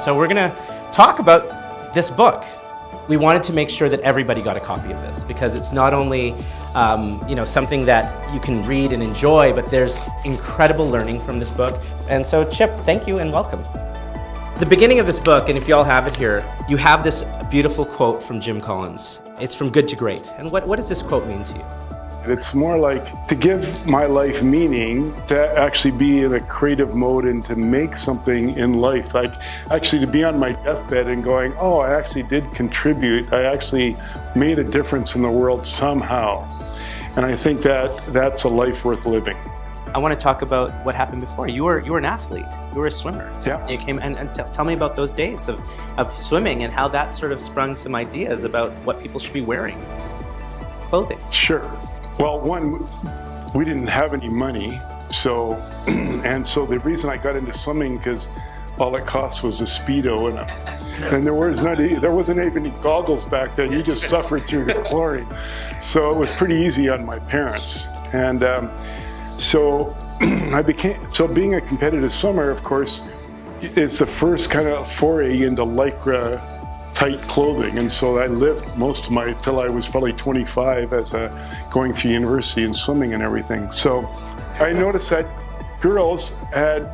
So we're gonna talk about this book. We wanted to make sure that everybody got a copy of this because it's not only something that you can read and enjoy, but there's incredible learning from this book. And so Chip, thank you and welcome. The beginning of this book, and if you all have it here, you have this beautiful quote from Jim Collins. It's from Good to Great. And what does this quote mean to you? It's more like to give my life meaning, to actually be in a creative mode and to make something in life. Like actually to be on my deathbed and going, oh, I actually did contribute. I actually made a difference in the world somehow. And I think that's a life worth living. I want to talk about what happened before. You were an athlete. You were a swimmer. Yeah. You came and tell me about those days of swimming and how that sort of sprung some ideas about what people should be wearing. Clothing. Sure. Well, one, we didn't have any money, so the reason I got into swimming because all it cost was a Speedo and there wasn't even any goggles back then. You just suffered through the chlorine, so it was pretty easy on my parents. And so being a competitive swimmer, of course, is the first kind of foray into Lycra tight clothing, and so I lived most of till I was probably 25 as going through university and swimming and everything. So I noticed that girls had,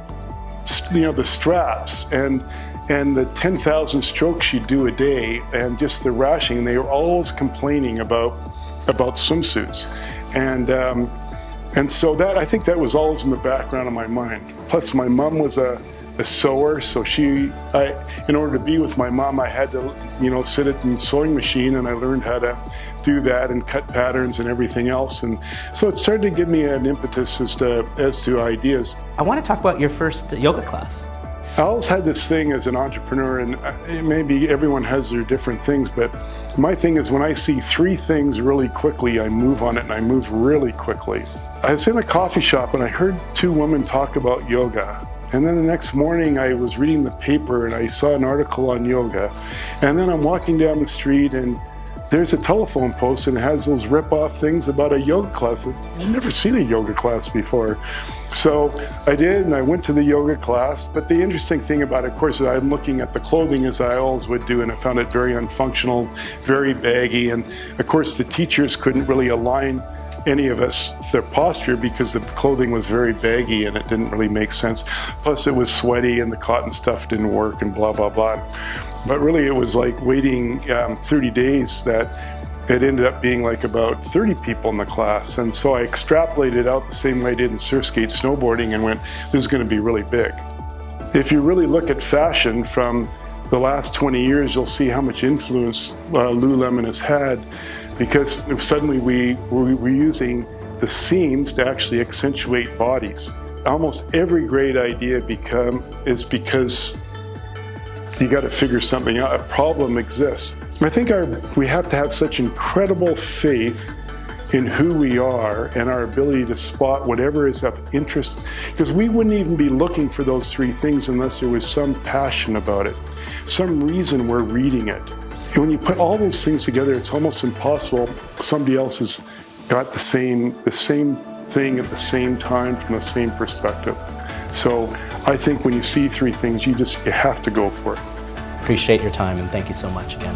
the straps and the 10,000 strokes you do a day and just the rashing. They were always complaining about swimsuits, and so that I think that was always in the background of my mind. Plus, my mom was a sewer, so in order to be with my mom, I had to, sit at the sewing machine, and I learned how to do that and cut patterns and everything else. And so it started to give me an impetus as to ideas. I want to talk about your first yoga class. I always had this thing as an entrepreneur, and maybe everyone has their different things, but my thing is when I see three things really quickly, I move on it, and I move really quickly. I was in a coffee shop, and I heard two women talk about yoga. And then the next morning I was reading the paper and I saw an article on yoga. And then I'm walking down the street and there's a telephone post and it has those rip-off things about a yoga class. I've never seen a yoga class before. So I did, and I went to the yoga class. But the interesting thing about it, of course, is I'm looking at the clothing as I always would do, and I found it very unfunctional, very baggy. And of course the teachers couldn't really align any of us their posture because the clothing was very baggy and it didn't really make sense. Plus it was sweaty and the cotton stuff didn't work and blah, blah, blah. But really it was like waiting 30 days that it ended up being like about 30 people in the class. And so I extrapolated out the same way I did in surf skate snowboarding and went, this is going to be really big. If you really look at fashion from the last 20 years, you'll see how much influence Lululemon has had, because suddenly we were using the seams to actually accentuate bodies. Almost every great idea is because you got to figure something out. A problem exists. I think we have to have such incredible faith in who we are and our ability to spot whatever is of interest, because we wouldn't even be looking for those three things unless there was some passion about it, some reason we're reading it. And when you put all those things together, it's almost impossible somebody else has got the same thing at the same time from the same perspective. So I think when you see three things, you have to go for it. Appreciate your time and thank you so much again.